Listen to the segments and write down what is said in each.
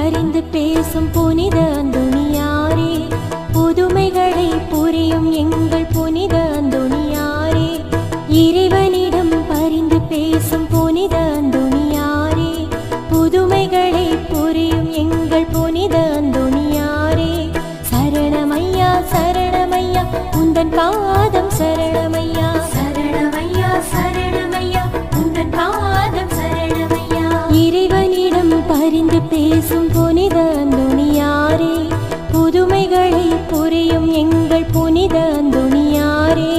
பரிந்து பேசும் புனித அந்தோணியாரே, புதுமைகளை புரியும் எங்கள் புனித அந்தோணியாரே, இறைவனிடம் பரிந்து பேசும் புனித அந்தோணியாரே, புதுமைகளை புரியும் எங்கள் புனித அந்தோணியாரே, சரணமையா சரணமையா உந்தன் பாதம் சரணமையா, சரணமையா சரணமையா உந்தன் பாதம் சரணமையா. இறைவனிடம் பரிந்து பேசும் புனித அந்தோணியாரே, புதுமைகளை புரியும் எங்கள் புனித அந்தோணியாரே.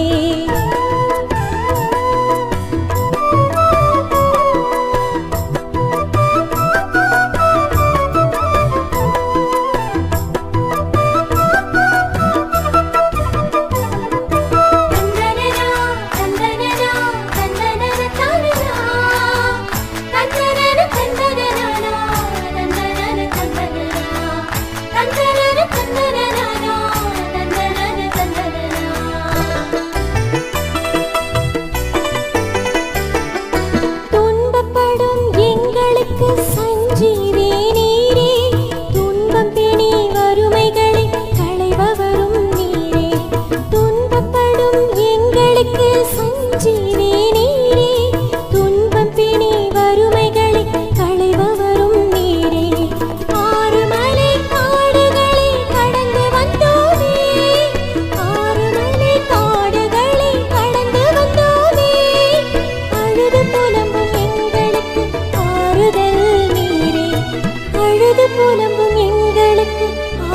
புலம்பும் எங்களுக்கு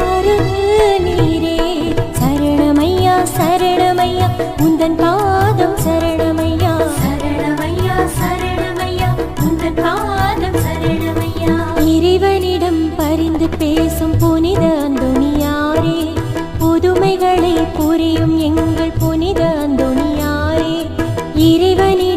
ஆறுதல் நீரே, சரணமையா சரணமையா உந்தன் பாதம் சரணமையா, சரணமையா சரணமையா உந்தன் பாதம் சரணமையா. இறைவனிடம் பரிந்து பேசும் புனித அந்தோணியாரே, புதுமைகளை புரியும் எங்கள் புனித அந்தோணியாரே, இறைவனி